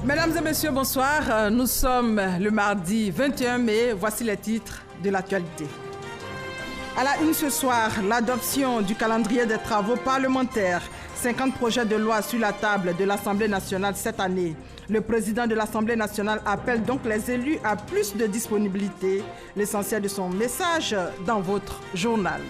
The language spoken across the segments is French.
Mesdames et messieurs, bonsoir. Nous sommes le mardi 21 mai. Voici les titres de l'actualité. À la une ce soir, l'adoption du calendrier des travaux parlementaires. 50 projets de loi sur la table de l'Assemblée nationale cette année. Le président de l'Assemblée nationale appelle donc les élus à plus de disponibilité. L'essentiel de son message dans votre journal.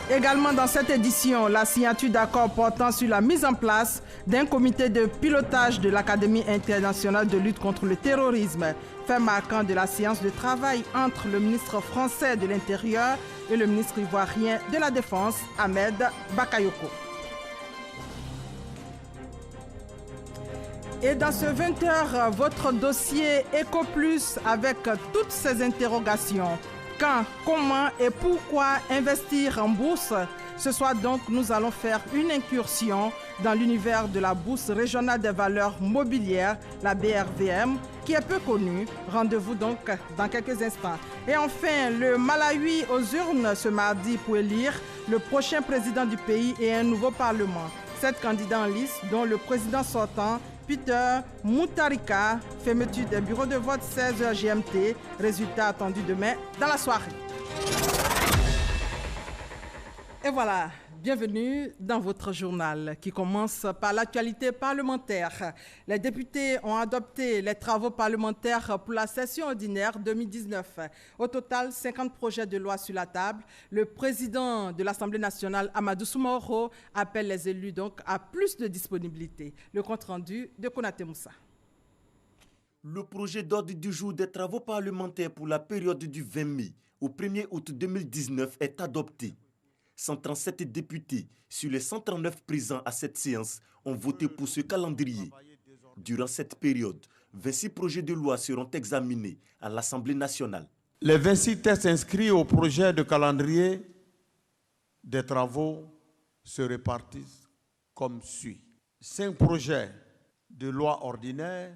Également dans cette édition, la signature d'accord portant sur la mise en place d'un comité de pilotage de l'Académie internationale de lutte contre le terrorisme, fait marquant de la séance de travail entre le ministre français de l'Intérieur et le ministre ivoirien de la Défense, Ahmed Bakayoko. Et dans ce 20h, votre dossier EcoPlus avec toutes ces interrogations. Quand, comment et pourquoi investir en bourse? Ce soir donc, nous allons faire une incursion dans l'univers de la Bourse régionale des valeurs mobilières, la BRVM, qui est peu connue. Rendez-vous donc dans quelques instants. Et enfin, le Malawi aux urnes ce mardi pour élire le prochain président du pays et un nouveau parlement. 7 candidats en lice, dont le président sortant, Peter Mutharika, fermeture des bureaux de vote 16h GMT, résultat attendu demain dans la soirée. Et voilà, bienvenue dans votre journal qui commence par l'actualité parlementaire. Les députés ont adopté les travaux parlementaires pour la session ordinaire 2019. Au total, 50 projets de loi sur la table. Le président de l'Assemblée nationale, Amadou Soumaoro, appelle les élus donc à plus de disponibilité. Le compte-rendu de Konaté Moussa. Le projet d'ordre du jour des travaux parlementaires pour la période du 20 mai au 1er août 2019 est adopté. 137 députés sur les 139 présents à cette séance ont voté pour ce calendrier. Durant cette période, 26 projets de loi seront examinés à l'Assemblée nationale. Les 26 textes inscrits au projet de calendrier des travaux se répartissent comme suit. 5 projets de loi ordinaire,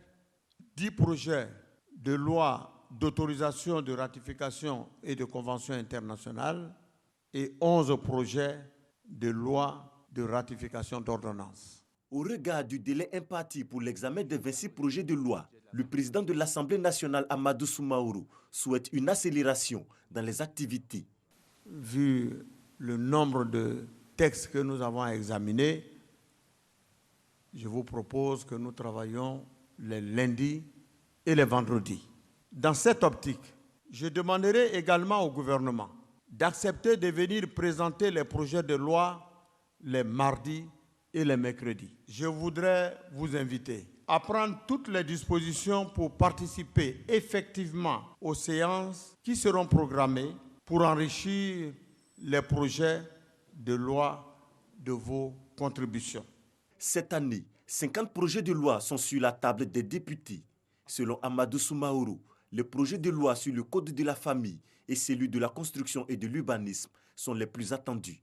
10 projets de loi d'autorisation de ratification et de convention internationale, et 11 projets de loi de ratification d'ordonnance. Au regard du délai imparti pour l'examen des 26 projets de loi, le président de l'Assemblée nationale, Amadou Soumaoro, souhaite une accélération dans les activités. Vu le nombre de textes que nous avons à examiner, je vous propose que nous travaillions les lundis et les vendredis. Dans cette optique, je demanderai également au gouvernement d'accepter de venir présenter les projets de loi les mardis et les mercredis. Je voudrais vous inviter à prendre toutes les dispositions pour participer effectivement aux séances qui seront programmées pour enrichir les projets de loi de vos contributions. Cette année, 50 projets de loi sont sur la table des députés. Selon Amadou Soumaoro, les projets de loi sur le code de la famille et celui de la construction et de l'urbanisme sont les plus attendus.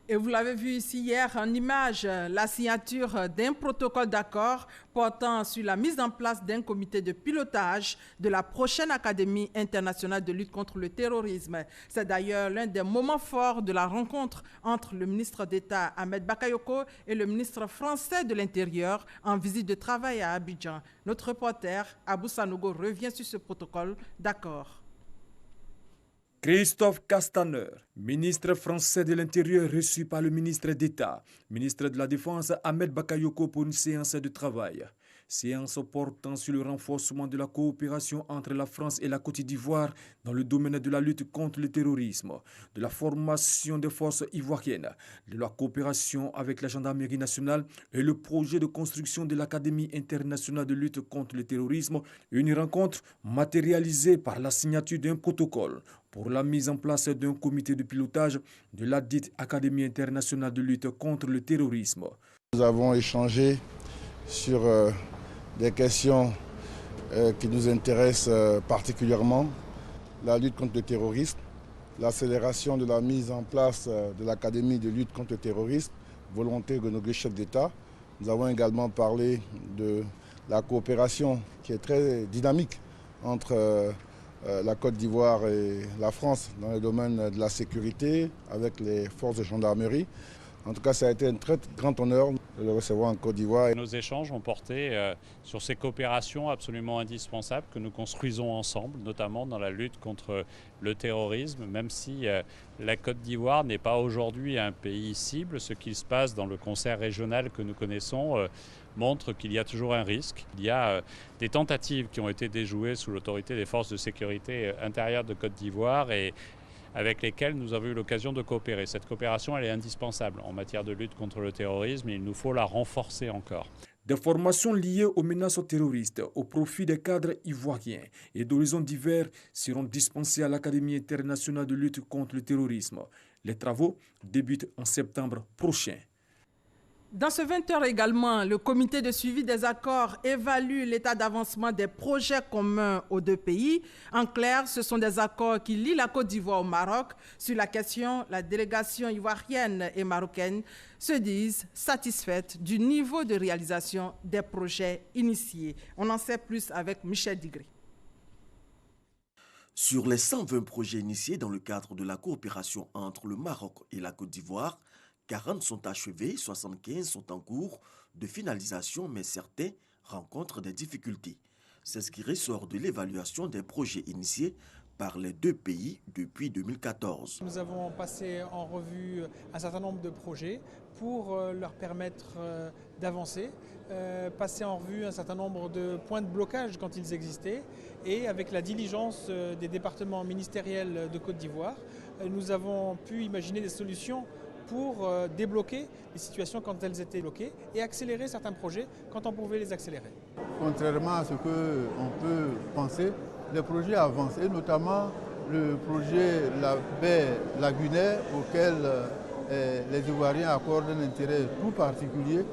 Et vous l'avez vu ici hier en image, la signature d'un protocole d'accord portant sur la mise en place d'un comité de pilotage de la prochaine Académie internationale de lutte contre le terrorisme. C'est d'ailleurs l'un des moments forts de la rencontre entre le ministre d'État Ahmed Bakayoko et le ministre français de l'Intérieur en visite de travail à Abidjan. Notre reporter Abou Sanogo revient sur ce protocole d'accord. Christophe Castaner, ministre français de l'Intérieur reçu par le ministre d'État, ministre de la Défense Ahmed Bakayoko pour une séance de travail. Séance portant sur le renforcement de la coopération entre la France et la Côte d'Ivoire dans le domaine de la lutte contre le terrorisme, de la formation des forces ivoiriennes, de la coopération avec la gendarmerie nationale et le projet de construction de l'Académie internationale de lutte contre le terrorisme. Une rencontre matérialisée par la signature d'un protocole pour la mise en place d'un comité de pilotage de la dite Académie internationale de lutte contre le terrorisme. Nous avons échangé sur des questions qui nous intéressent particulièrement, la lutte contre le terrorisme, l'accélération de la mise en place de l'Académie de lutte contre le terrorisme, volonté de nos deux chefs d'État. Nous avons également parlé de la coopération qui est très dynamique entre la Côte d'Ivoire et la France dans le domaine de la sécurité avec les forces de gendarmerie. En tout cas, ça a été un très grand honneur de le recevoir en Côte d'Ivoire. Nos échanges ont porté sur ces coopérations absolument indispensables que nous construisons ensemble, notamment dans la lutte contre le terrorisme, même si la Côte d'Ivoire n'est pas aujourd'hui un pays cible. Ce qui se passe dans le concert régional que nous connaissons montre qu'il y a toujours un risque. Il y a des tentatives qui ont été déjouées sous l'autorité des forces de sécurité intérieures de Côte d'Ivoire et avec lesquels nous avons eu l'occasion de coopérer. Cette coopération, elle est indispensable en matière de lutte contre le terrorisme et il nous faut la renforcer encore. Des formations liées aux menaces terroristes au profit des cadres ivoiriens et d'horizons divers seront dispensées à l'Académie internationale de lutte contre le terrorisme. Les travaux débutent en septembre prochain. Dans ce 20h également, le comité de suivi des accords évalue l'état d'avancement des projets communs aux deux pays. En clair, ce sont des accords qui lient la Côte d'Ivoire au Maroc. Sur la question, la délégation ivoirienne et marocaine se disent satisfaites du niveau de réalisation des projets initiés. On en sait plus avec Michel Digré. Sur les 120 projets initiés dans le cadre de la coopération entre le Maroc et la Côte d'Ivoire, 40 sont achevés, 75 sont en cours de finalisation, mais certains rencontrent des difficultés. C'est ce qui ressort de l'évaluation des projets initiés par les deux pays depuis 2014. Nous avons passé en revue un certain nombre de projets pour leur permettre d'avancer, passer en revue un certain nombre de points de blocage quand ils existaient et avec la diligence des départements ministériels de Côte d'Ivoire, nous avons pu imaginer des solutions pour débloquer les situations quand elles étaient bloquées et accélérer certains projets quand on pouvait les accélérer. Contrairement à ce qu'on peut penser, les projets avancent et notamment le projet La Baie lagunaire auquel les Ivoiriens accordent un intérêt tout particulier.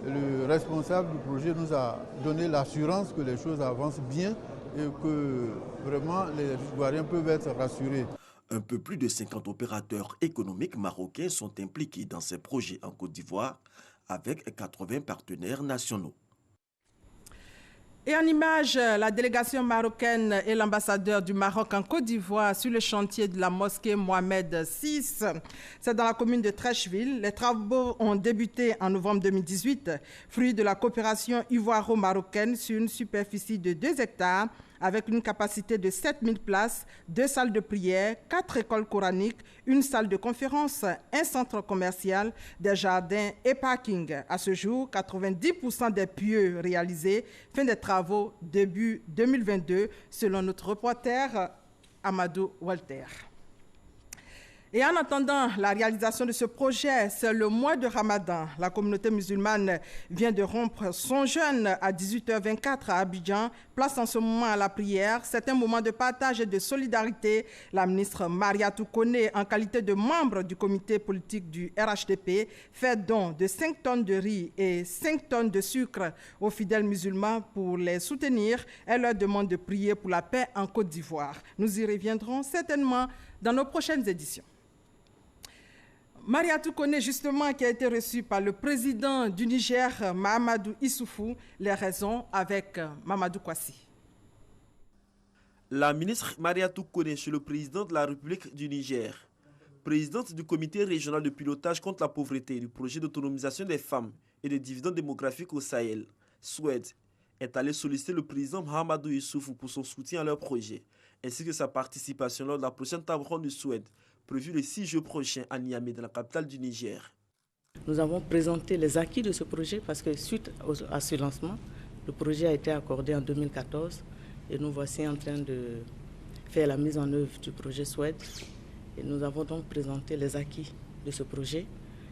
Le responsable du projet nous a donné l'assurance que les choses avancent bien et que vraiment les Ivoiriens peuvent être rassurés. Un peu plus de 50 opérateurs économiques marocains sont impliqués dans ces projets en Côte d'Ivoire avec 80 partenaires nationaux. Et en image, la délégation marocaine et l'ambassadeur du Maroc en Côte d'Ivoire sur le chantier de la mosquée Mohamed VI. C'est dans la commune de Trècheville. Les travaux ont débuté en novembre 2018, fruit de la coopération ivoiro-marocaine sur une superficie de 2 hectares avec une capacité de 7000 places, 2 salles de prière, 4 écoles coraniques, une salle de conférence, un centre commercial, des jardins et parking. À ce jour, 90% des pieux réalisés, fin des travaux début 2022, selon notre reporter Amadou Walter. Et en attendant la réalisation de ce projet, c'est le mois de Ramadan. La communauté musulmane vient de rompre son jeûne à 18h24 à Abidjan. Place en ce moment à la prière. C'est un moment de partage et de solidarité. La ministre Mariatou Koné, en qualité de membre du comité politique du RHDP, fait don de 5 tonnes de riz et 5 tonnes de sucre aux fidèles musulmans pour les soutenir. Elle leur demande de prier pour la paix en Côte d'Ivoire. Nous y reviendrons certainement dans nos prochaines éditions. Mariatou Koné, justement, qui a été reçu par le président du Niger, Mahamadou Issoufou, les raisons avec Mamadou Kwasi. La ministre Mariatou Koné chez le président de la République du Niger, présidente du comité régional de pilotage contre la pauvreté et du projet d'autonomisation des femmes et des dividendes démographiques au Sahel, SWED, est allée solliciter le président Mahamadou Issoufou pour son soutien à leur projet, ainsi que sa participation lors de la prochaine table ronde du SWED, prévu le 6 juin prochain à Niamey, dans la capitale du Niger. Nous avons présenté les acquis de ce projet parce que suite à ce lancement, le projet a été accordé en 2014 et nous voici en train de faire la mise en œuvre du projet SWED. Et nous avons donc présenté les acquis de ce projet.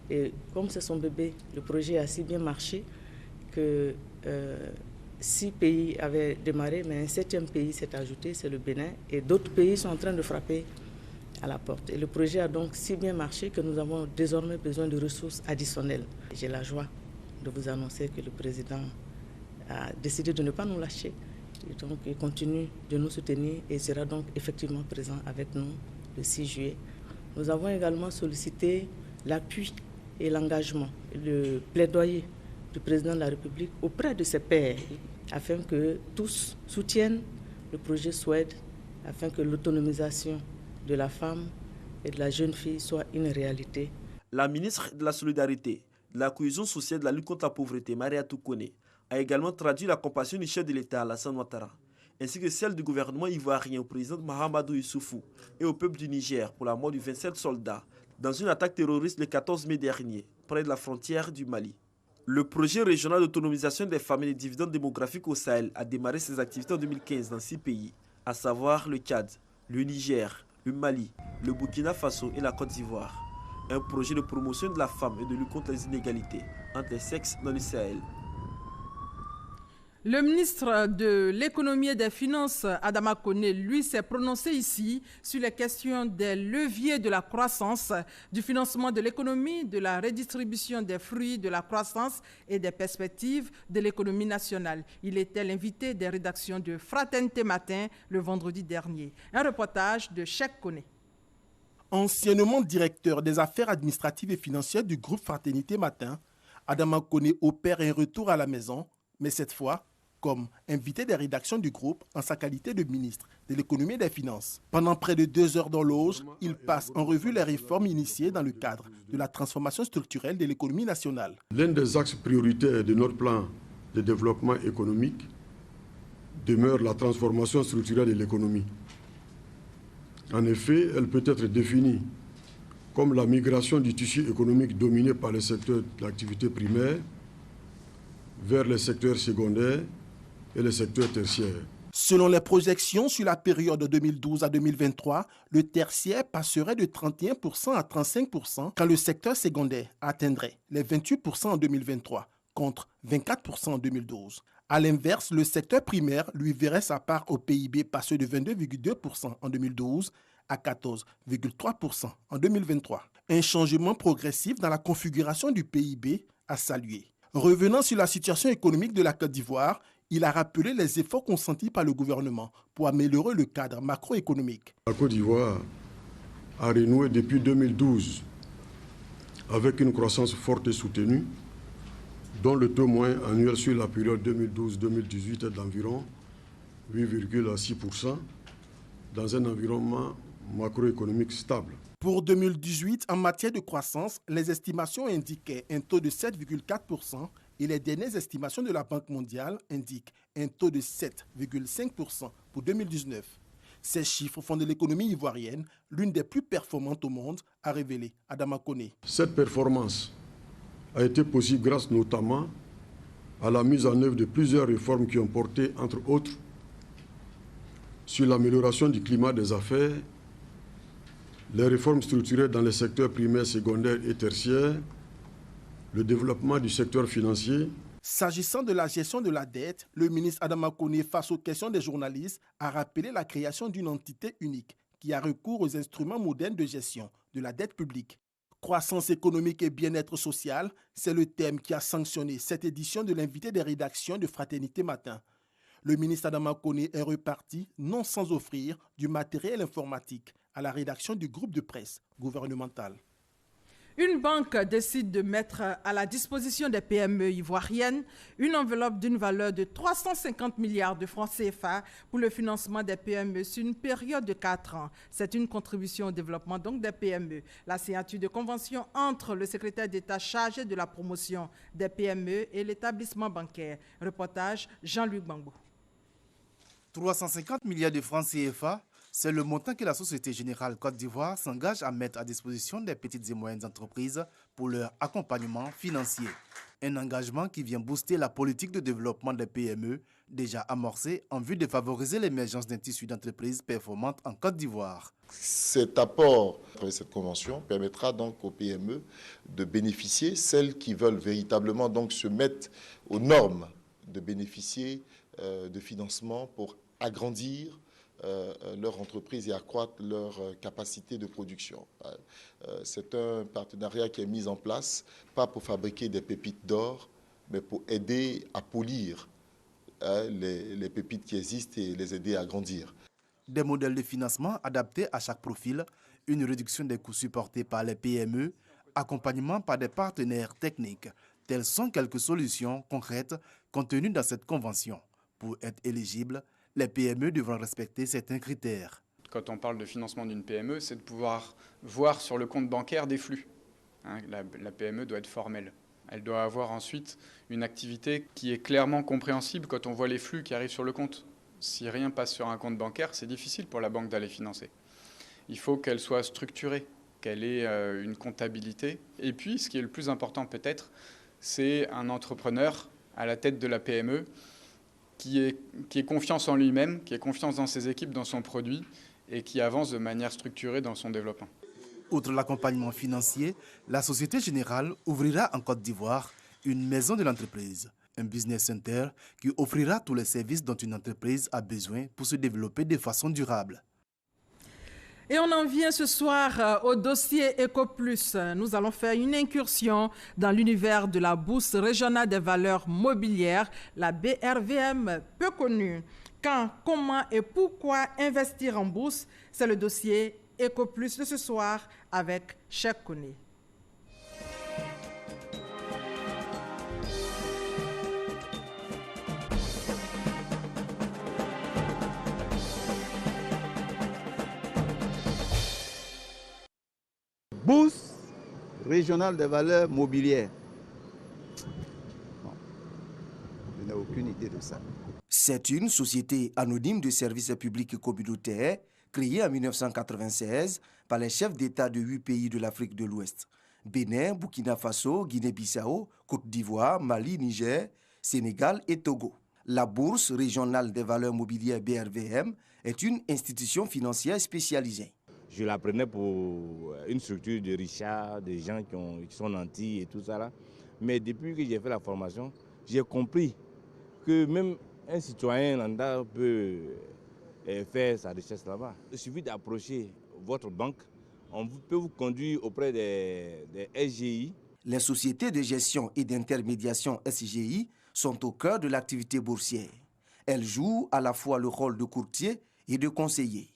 Et comme c'est son bébé, le projet a si bien marché que 6 pays avaient démarré, mais un 7e pays s'est ajouté, c'est le Bénin. Et d'autres pays sont en train de frapper à la porte. Et le projet a donc si bien marché que nous avons désormais besoin de ressources additionnelles. J'ai la joie de vous annoncer que le président a décidé de ne pas nous lâcher. Et donc il continue de nous soutenir et sera donc effectivement présent avec nous le 6 juillet. Nous avons également sollicité l'appui et l'engagement, le plaidoyer du président de la République auprès de ses pairs afin que tous soutiennent le projet SWED, afin que l'autonomisation de la femme et de la jeune fille soit une réalité. La ministre de la Solidarité, de la Cohésion sociale et de la lutte contre la pauvreté, Mariatou Kone, a également traduit la compassion du chef de l'État, Alassane Ouattara, ainsi que celle du gouvernement ivoirien au président Mahamadou Issoufou et au peuple du Niger pour la mort de 27 soldats dans une attaque terroriste le 14 mai dernier, près de la frontière du Mali. Le projet régional d'autonomisation des femmes et des dividendes démographiques au Sahel a démarré ses activités en 2015 dans 6 pays, à savoir le Tchad, le Niger, le Mali, le Burkina Faso et la Côte d'Ivoire. Un projet de promotion de la femme et de lutte contre les inégalités entre les sexes dans le Sahel. Le ministre de l'économie et des finances, Adama Kone, lui, s'est prononcé ici sur les questions des leviers de la croissance, du financement de l'économie, de la redistribution des fruits de la croissance et des perspectives de l'économie nationale. Il était l'invité des rédactions de Fraternité Matin le vendredi dernier. Un reportage de Cheikh Kone. Anciennement directeur des affaires administratives et financières du groupe Fraternité Matin, Adama Kone opère un retour à la maison, mais cette fois comme invité des rédactions du groupe en sa qualité de ministre de l'économie et des finances. Pendant près de 2 heures dans l'auge, il passe en revue les réformes initiées dans le cadre de la transformation structurelle de l'économie nationale. L'un des axes prioritaires de notre plan de développement économique demeure la transformation structurelle de l'économie. En effet, elle peut être définie comme la migration du tissu économique dominé par le secteur de l'activité primaire vers les secteurs secondaires et les secteurs tertiaires. Selon les projections sur la période de 2012 à 2023, le tertiaire passerait de 31% à 35% quand le secteur secondaire atteindrait les 28% en 2023 contre 24% en 2012. A l'inverse, le secteur primaire lui verrait sa part au PIB passer de 22,2% en 2012 à 14,3% en 2023. Un changement progressif dans la configuration du PIB à saluer. Revenant sur la situation économique de la Côte d'Ivoire, il a rappelé les efforts consentis par le gouvernement pour améliorer le cadre macroéconomique. La Côte d'Ivoire a renoué depuis 2012 avec une croissance forte et soutenue, dont le taux moyen annuel sur la période 2012-2018 est d'environ 8,6% dans un environnement macroéconomique stable. Pour 2018, en matière de croissance, les estimations indiquaient un taux de 7,4% et les dernières estimations de la Banque mondiale indiquent un taux de 7,5% pour 2019. Ces chiffres font de l'économie ivoirienne l'une des plus performantes au monde, a révélé Adama Kone. Cette performance a été possible grâce notamment à la mise en œuvre de plusieurs réformes qui ont porté, entre autres, sur l'amélioration du climat des affaires, les réformes structurelles dans les secteurs primaires, secondaires et tertiaires, le développement du secteur financier. S'agissant de la gestion de la dette, le ministre Adama Kone, face aux questions des journalistes, a rappelé la création d'une entité unique qui a recours aux instruments modernes de gestion de la dette publique. Croissance économique et bien-être social, c'est le thème qui a sanctionné cette édition de l'invité des rédactions de Fraternité Matin. Le ministre Adama Kone est reparti, non sans offrir du matériel informatique à la rédaction du groupe de presse gouvernemental. Une banque décide de mettre à la disposition des PME ivoiriennes une enveloppe d'une valeur de 350 milliards de francs CFA pour le financement des PME sur une période de 4 ans. C'est une contribution au développement donc des PME. La signature de convention entre le secrétaire d'État chargé de la promotion des PME et l'établissement bancaire. Reportage Jean-Luc Bangbo. 350 milliards de francs CFA, c'est le montant que la Société Générale Côte d'Ivoire s'engage à mettre à disposition des petites et moyennes entreprises pour leur accompagnement financier. Un engagement qui vient booster la politique de développement des PME, déjà amorcée en vue de favoriser l'émergence d'un tissu d'entreprises performantes en Côte d'Ivoire. Cet apport, cette convention, permettra donc aux PME de bénéficier, celles qui veulent véritablement donc se mettre aux normes, de bénéficier de financement pour agrandir leur entreprise et accroître leur capacité de production. C'est un partenariat qui est mis en place, pas pour fabriquer des pépites d'or, mais pour aider à polir les pépites qui existent et les aider à grandir. Des modèles de financement adaptés à chaque profil, une réduction des coûts supportés par les PME, accompagnement par des partenaires techniques. Telles sont quelques solutions concrètes contenues dans cette convention. Pour être éligibles, les PME devront respecter certains critères. Quand on parle de financement d'une PME, c'est de pouvoir voir sur le compte bancaire des flux. hein. La PME doit être formelle. Elle doit avoir ensuite une activité qui est clairement compréhensible quand on voit les flux qui arrivent sur le compte. Si rien passe sur un compte bancaire, c'est difficile pour la banque d'aller financer. Il faut qu'elle soit structurée, qu'elle ait une comptabilité. Et puis, ce qui est le plus important peut-être, c'est un entrepreneur à la tête de la PME qui ait confiance en lui-même, qui ait confiance dans ses équipes, dans son produit et qui avance de manière structurée dans son développement. Outre l'accompagnement financier, la Société Générale ouvrira en Côte d'Ivoire une maison de l'entreprise, un business center qui offrira tous les services dont une entreprise a besoin pour se développer de façon durable. Et on en vient ce soir au dossier EcoPlus. Nous allons faire une incursion dans l'univers de la Bourse régionale des valeurs mobilières, la BRVM, peu connue. Quand, comment et pourquoi investir en bourse? C'est le dossier EcoPlus de ce soir avec Cheikh Kone. Bourse régionale des valeurs mobilières. Bon, je n'ai aucune idée de ça. C'est une société anonyme de services publics communautaires créée en 1996 par les chefs d'État de 8 pays de l'Afrique de l'Ouest. Bénin, Burkina Faso, Guinée-Bissau, Côte d'Ivoire, Mali, Niger, Sénégal et Togo. La Bourse régionale des valeurs mobilières BRVM est une institution financière spécialisée. Je la prenais pour une structure de richards, des gens qui sont nantis et tout ça là. Mais depuis que j'ai fait la formation, j'ai compris que même un citoyen lambda peut faire sa richesse là-bas. Il suffit d'approcher votre banque, on peut vous conduire auprès des SGI. Les sociétés de gestion et d'intermédiation SGI sont au cœur de l'activité boursière. Elles jouent à la fois le rôle de courtier et de conseiller.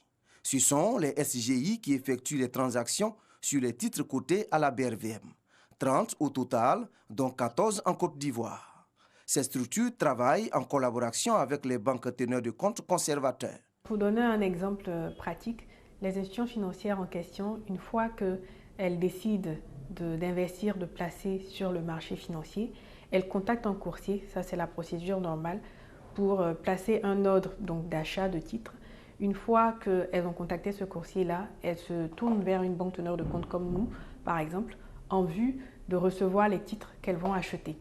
Ce sont les SGI qui effectuent les transactions sur les titres cotés à la BRVM. 30 au total, dont 14 en Côte d'Ivoire. Ces structures travaillent en collaboration avec les banques teneurs de comptes conservateurs. Pour donner un exemple pratique, les institutions financières en question, une fois qu'elles décident d'investir, de placer sur le marché financier, elles contactent un courtier, ça c'est la procédure normale, pour placer un ordre d'achat de titres. Une fois qu'elles ont contacté ce coursier-là, elles se tournent vers une banque teneur de compte comme nous, par exemple, en vue de recevoir les titres qu'elles vont acheter.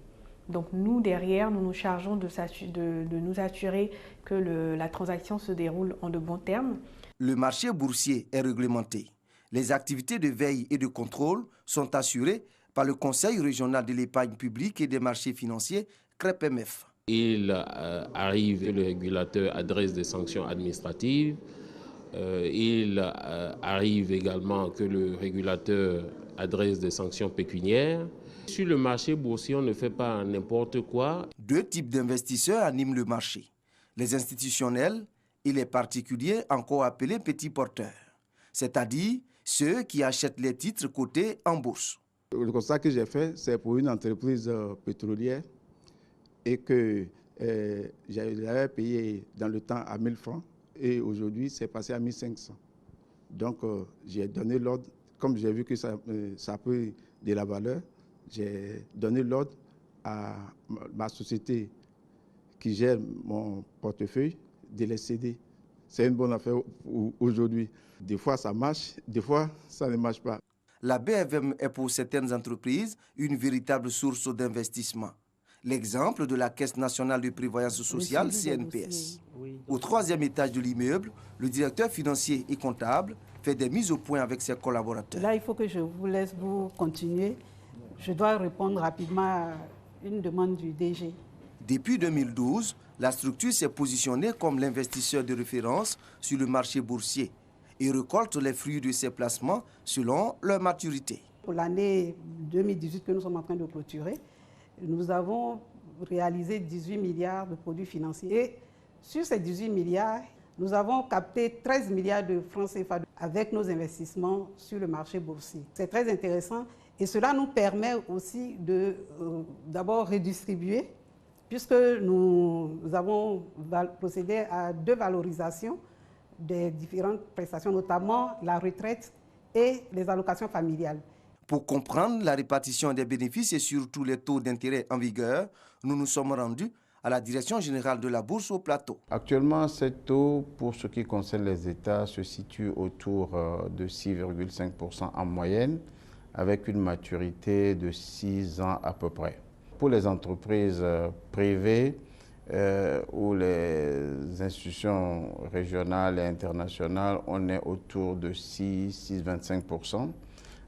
Donc nous, derrière, nous nous chargeons de nous assurer que la transaction se déroule en de bons termes. Le marché boursier est réglementé. Les activités de veille et de contrôle sont assurées par le Conseil régional de l'épargne publique et des marchés financiers, CREPMF. Il arrive que le régulateur adresse des sanctions administratives. Il arrive également que le régulateur adresse des sanctions pécuniaires. Sur le marché boursier, on ne fait pas n'importe quoi. Deux types d'investisseurs animent le marché. Les institutionnels et les particuliers, encore appelés petits porteurs. C'est-à-dire ceux qui achètent les titres cotés en bourse. Le constat que j'ai fait, c'est pour une entreprise pétrolière et que j'avais payé dans le temps à 1000 francs et aujourd'hui c'est passé à 1500. Donc j'ai donné l'ordre, comme j'ai vu que ça peut de la valeur, j'ai donné l'ordre à ma société qui gère mon portefeuille de les céder. C'est une bonne affaire aujourd'hui. Des fois ça marche, des fois ça ne marche pas. La BRVM est pour certaines entreprises une véritable source d'investissement. L'exemple de la Caisse nationale de prévoyance sociale, CNPS. Au 3e étage de l'immeuble, le directeur financier et comptable fait des mises au point avec ses collaborateurs. Là, il faut que je vous laisse vous continuer. Je dois répondre rapidement à une demande du DG. Depuis 2012, la structure s'est positionnée comme l'investisseur de référence sur le marché boursier et récolte les fruits de ses placements selon leur maturité. Pour l'année 2018 que nous sommes en train de clôturer, nous avons réalisé 18 milliards de produits financiers. Et sur ces 18 milliards, nous avons capté 13 milliards de francs CFA avec nos investissements sur le marché boursier. C'est très intéressant et cela nous permet aussi de d'abord redistribuer, puisque nous avons procédé à 2 valorisations des différentes prestations, notamment la retraite et les allocations familiales. Pour comprendre la répartition des bénéfices et surtout les taux d'intérêt en vigueur, nous nous sommes rendus à la Direction générale de la Bourse au Plateau. Actuellement, ces taux, pour ce qui concerne les États, se situent autour de 6,5% en moyenne, avec une maturité de 6 ans à peu près. Pour les entreprises privées ou les institutions régionales et internationales, on est autour de 6,25%,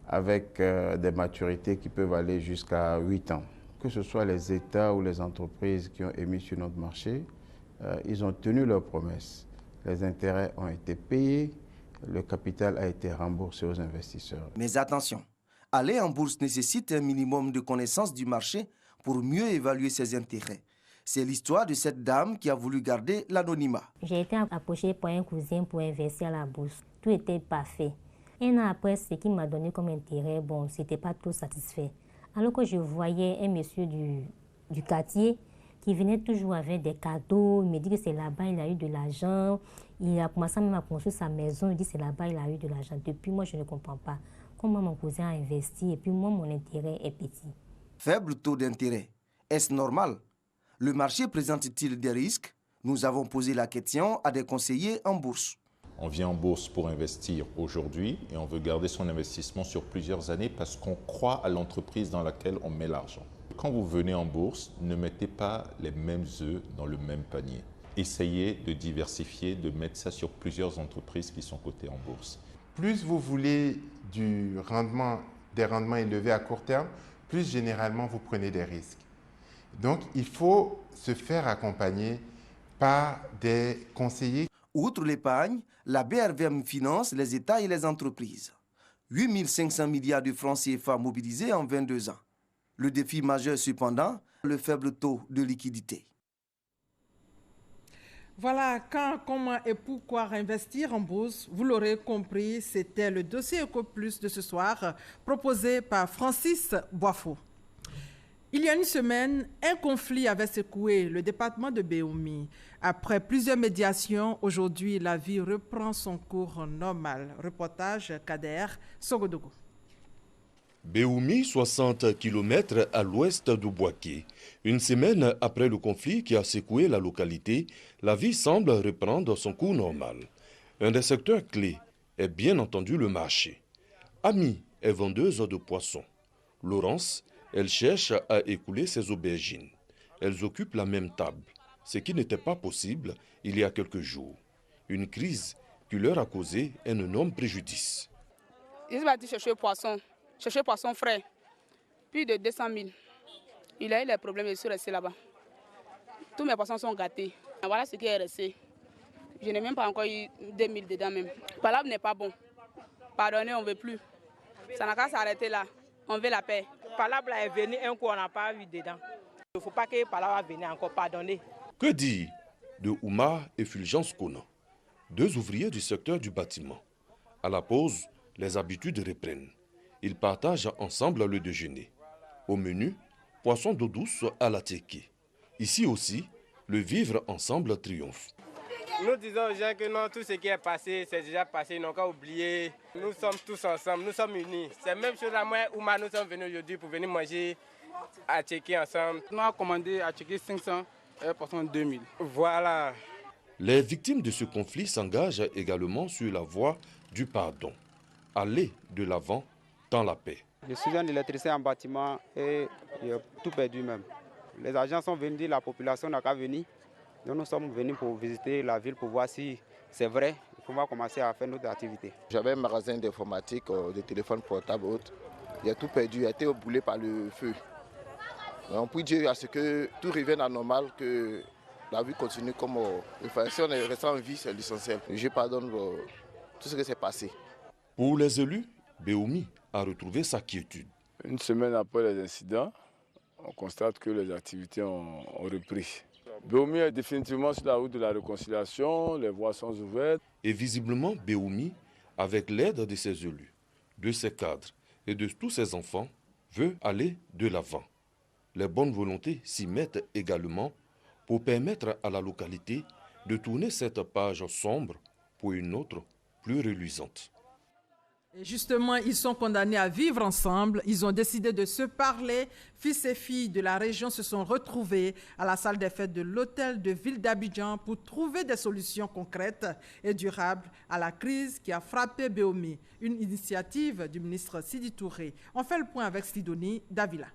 avec des maturités qui peuvent aller jusqu'à 8 ans. Que ce soit les États ou les entreprises qui ont émis sur notre marché, ils ont tenu leurs promesses. Les intérêts ont été payés, le capital a été remboursé aux investisseurs. Mais attention, aller en bourse nécessite un minimum de connaissance du marché pour mieux évaluer ses intérêts. C'est l'histoire de cette dame qui a voulu garder l'anonymat. J'ai été approchée par un cousin pour investir à la bourse. Tout était parfait. Un an après, ce qu'il m'a donné comme intérêt, bon, c'était pas trop satisfait. Alors que je voyais un monsieur du quartier qui venait toujours avec des cadeaux, il me dit que c'est là-bas, il a eu de l'argent. Il a commencé même à construire sa maison, il dit que c'est là-bas, il a eu de l'argent. Depuis, moi, je ne comprends pas comment mon cousin a investi et puis moi, mon intérêt est petit. Faible taux d'intérêt, est-ce normal? Le marché présente-t-il des risques? Nous avons posé la question à des conseillers en bourse. On vient en bourse pour investir aujourd'hui et on veut garder son investissement sur plusieurs années parce qu'on croit à l'entreprise dans laquelle on met l'argent. Quand vous venez en bourse, ne mettez pas les mêmes œufs dans le même panier. Essayez de diversifier, de mettre ça sur plusieurs entreprises qui sont cotées en bourse. Plus vous voulez des rendements élevés à court terme, plus généralement vous prenez des risques. Donc il faut se faire accompagner par des conseillers. Outre l'épargne, la BRVM finance les États et les entreprises. 8 500 milliards de francs CFA mobilisés en 22 ans. Le défi majeur cependant, le faible taux de liquidité. Voilà, quand, comment et pourquoi investir en bourse, vous l'aurez compris, c'était le dossier EcoPlus de ce soir, proposé par Francis Boifo. Il y a une semaine, un conflit avait secoué le département de Béoumi. Après plusieurs médiations, aujourd'hui, la vie reprend son cours normal. Reportage Kader Sogodogo. Béoumi, 60 km à l'ouest de Bouaké. Une semaine après le conflit qui a secoué la localité, la vie semble reprendre son cours normal. Un des secteurs clés est bien entendu le marché. Ami est vendeuse de poissons. Laurence, elle cherche à écouler ses aubergines. Elles occupent la même table, ce qui n'était pas possible il y a quelques jours. Une crise qui leur a causé un énorme préjudice. Ils vont chercher poisson frais, plus de 200 000. Il a eu les problèmes, je suis resté là-bas. Tous mes poissons sont gâtés. Voilà ce qui est resté. Je n'ai même pas encore eu 2 000 dedans même. Palabre n'est pas bon. Pardonnez, on ne veut plus. Ça n'a qu'à s'arrêter là. On veut la paix. Palabre est venu un coup, on n'a pas vu dedans. Il ne faut pas que Palabre vienne encore pardonner. Que dire de Oumar et Fulgence Kona, deux ouvriers du secteur du bâtiment? À la pause, les habitudes reprennent. Ils partagent ensemble le déjeuner. Au menu, poisson d'eau douce à la teke. Ici aussi, le vivre ensemble triomphe. Nous disons aux gens que non, tout ce qui est passé, c'est déjà passé, ils n'ont qu'à oublier. Nous sommes tous ensemble, nous sommes unis. C'est la même chose à moi, Oumar, nous sommes venus aujourd'hui pour venir manger à Tchéké ensemble. On a commandé à Tchéké 500 et poisson 2000. Voilà. Les victimes de ce conflit s'engagent également sur la voie du pardon. Aller de l'avant dans la paix. Je suis un électricien en bâtiment et j'ai tout perdu même. Les agents sont venus dire la population n'a qu'à venir. Donc nous sommes venus pour visiter la ville pour voir si c'est vrai. On va commencer à faire notre activité. J'avais un magasin d'informatique, de téléphones portables, autres. J'ai tout perdu, j'ai été brûlé par le feu. On prie Dieu à ce que tout revienne à normal, que la vie continue comme si on est resté en vie, c'est l'essentiel. Je pardonne tout ce qui s'est passé. Pour les élus, Béoumi a retrouvé sa quiétude. Une semaine après les incidents, on constate que les activités ont repris. Béoumi est définitivement sur la route de la réconciliation, les voies sont ouvertes. Et visiblement, Béoumi, avec l'aide de ses élus, de ses cadres et de tous ses enfants, veut aller de l'avant. Les bonnes volontés s'y mettent également pour permettre à la localité de tourner cette page sombre pour une autre plus reluisante. Et justement, ils sont condamnés à vivre ensemble. Ils ont décidé de se parler. Fils et filles de la région se sont retrouvés à la salle des fêtes de l'hôtel de ville d'Abidjan pour trouver des solutions concrètes et durables à la crise qui a frappé Béomi. Une initiative du ministre Sidi Touré. On fait le point avec Sidonie Davila.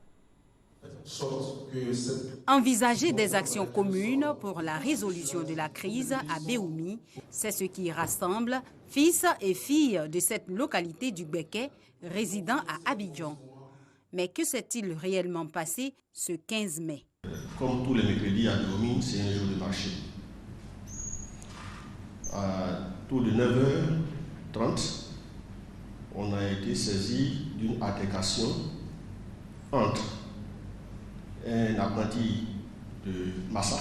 Envisager des actions communes pour la résolution de la crise à Béoumi, c'est ce qui rassemble fils et filles de cette localité du Gbeke, résidant à Abidjan. Mais que s'est-il réellement passé ce 15 mai? Comme tous les mercredis à Béoumi, c'est un jour de marché. À tout de 9h30, on a été saisi d'une altercation entre un apprenti de Massa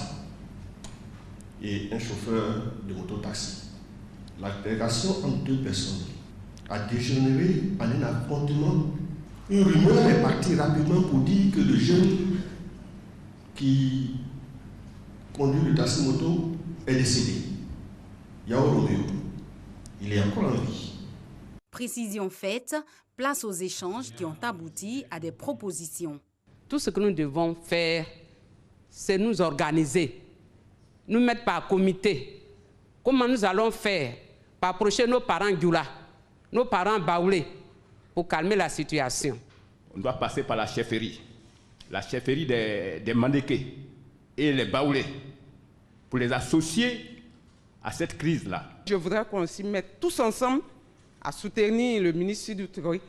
et un chauffeur de moto-taxi. L'altercation entre deux personnes a dégénéré en un affrontement. Une rumeur est partie rapidement pour dire que le jeune qui conduit le taxi-moto est décédé. Yao Romeo, il est encore en vie. Précision faite, place aux échanges qui ont abouti à des propositions. Tout ce que nous devons faire, c'est nous organiser, nous mettre par comité. Comment nous allons faire pour approcher nos parents Gula, nos parents Baoulé, pour calmer la situation. On doit passer par la chefferie des Mandéké et les Baoulé, pour les associer à cette crise-là. Je voudrais qu'on s'y mette tous ensemble à soutenir le ministre du Touré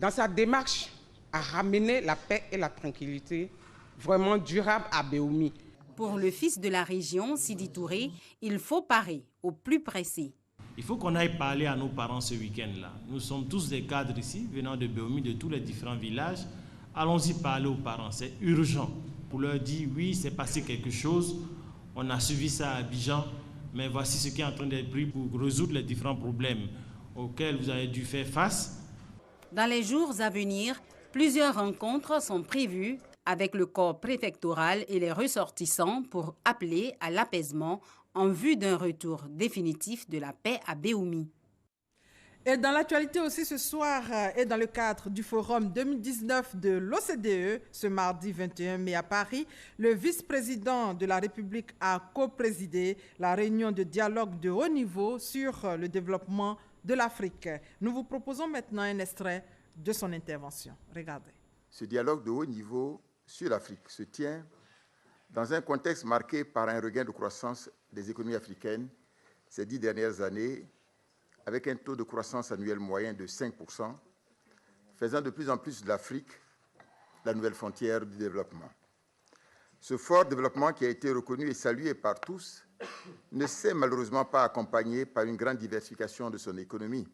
dans sa démarche à ramener la paix et la tranquillité vraiment durable à Béoumi. Pour le fils de la région, Sidi Touré, il faut parer au plus pressé. Il faut qu'on aille parler à nos parents ce week-end-là. Nous sommes tous des cadres ici, venant de Béoumi, de tous les différents villages. Allons-y parler aux parents, c'est urgent. Pour leur dire, oui, c'est passé quelque chose, on a suivi ça à Abidjan, mais voici ce qui est en train d'être pris pour résoudre les différents problèmes auxquels vous avez dû faire face. Dans les jours à venir, plusieurs rencontres sont prévues avec le corps préfectoral et les ressortissants pour appeler à l'apaisement en vue d'un retour définitif de la paix à Béoumi. Et dans l'actualité aussi ce soir, et dans le cadre du forum 2019 de l'OCDE, ce mardi 21 mai à Paris, le vice-président de la République a co-présidé la réunion de dialogue de haut niveau sur le développement de l'Afrique. Nous vous proposons maintenant un extrait de son intervention. Regardez. Ce dialogue de haut niveau sur l'Afrique se tient dans un contexte marqué par un regain de croissance des économies africaines ces 10 dernières années, avec un taux de croissance annuel moyen de 5%, faisant de plus en plus de l'Afrique la nouvelle frontière du développement. Ce fort développement qui a été reconnu et salué par tous ne s'est malheureusement pas accompagné par une grande diversification de son économie.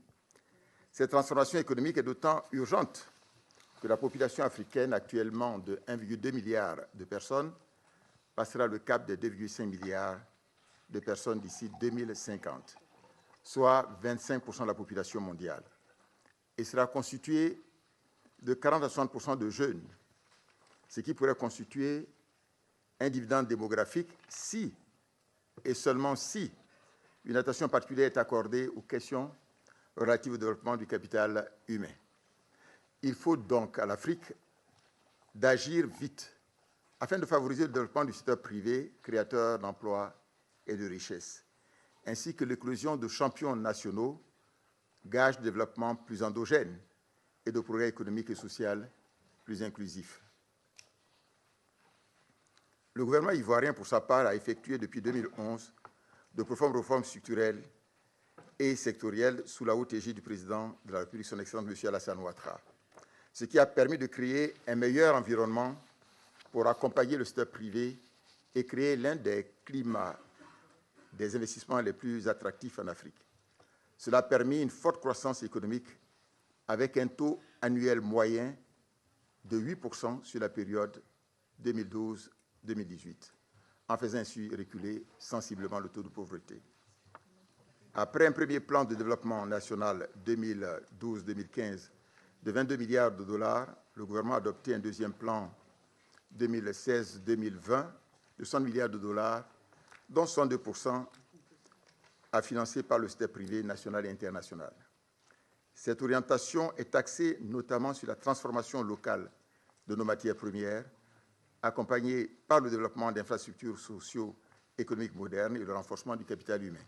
Cette transformation économique est d'autant urgente que la population africaine, actuellement de 1,2 milliard de personnes, passera le cap des 2,5 milliards de personnes d'ici 2050, soit 25% de la population mondiale, et sera constituée de 40 à 60% de jeunes, ce qui pourrait constituer un dividende démographique si, et seulement si, une attention particulière est accordée aux questions relatives au développement du capital humain. Il faut donc à l'Afrique d'agir vite afin de favoriser le développement du secteur privé, créateur d'emplois et de richesses, ainsi que l'éclosion de champions nationaux, gage de développement plus endogène et de progrès économique et social plus inclusif. Le gouvernement ivoirien, pour sa part, a effectué depuis 2011 de profondes réformes structurelles et sectorielles sous la haute égide du président de la République, son Excellence M. Alassane Ouattara, ce qui a permis de créer un meilleur environnement pour accompagner le secteur privé et créer l'un des climats des investissements les plus attractifs en Afrique. Cela a permis une forte croissance économique avec un taux annuel moyen de 8% sur la période 2012-2018, en faisant ainsi reculer sensiblement le taux de pauvreté. Après un premier plan de développement national 2012-2015 de 22 milliards de dollars, le gouvernement a adopté un deuxième plan 2016-2020 de 100 milliards de dollars, dont 62% à financer par le secteur privé national et international. Cette orientation est axée notamment sur la transformation locale de nos matières premières, accompagnée par le développement d'infrastructures socio-économiques modernes et le renforcement du capital humain.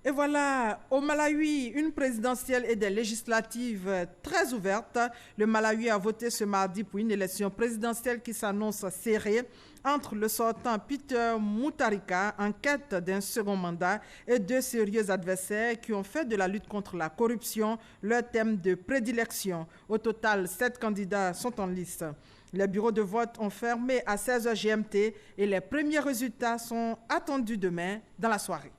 Et voilà, au Malawi, une présidentielle et des législatives très ouvertes. Le Malawi a voté ce mardi pour une élection présidentielle qui s'annonce serrée entre le sortant Peter Mutharika, en quête d'un second mandat, et deux sérieux adversaires qui ont fait de la lutte contre la corruption leur thème de prédilection. Au total, 7 candidats sont en liste. Les bureaux de vote ont fermé à 16h GMT et les premiers résultats sont attendus demain dans la soirée.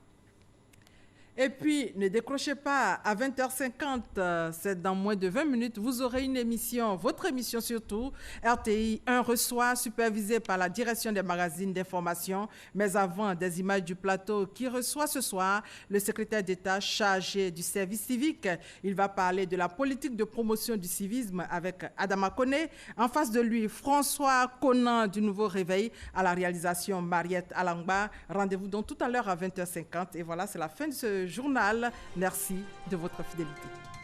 Et puis, ne décrochez pas, à 20h50, c'est dans moins de 20 minutes, vous aurez une émission, votre émission surtout, RTI 1 reçoit, supervisée par la direction des magazines d'information, mais avant des images du plateau qui reçoit ce soir le secrétaire d'État chargé du service civique. Il va parler de la politique de promotion du civisme avec Adama Koné. En face de lui, François Conan du Nouveau Réveil, à la réalisation Mariette Alangba. Rendez-vous donc tout à l'heure à 20h50. Et voilà, c'est la fin de ce journal. Merci de votre fidélité.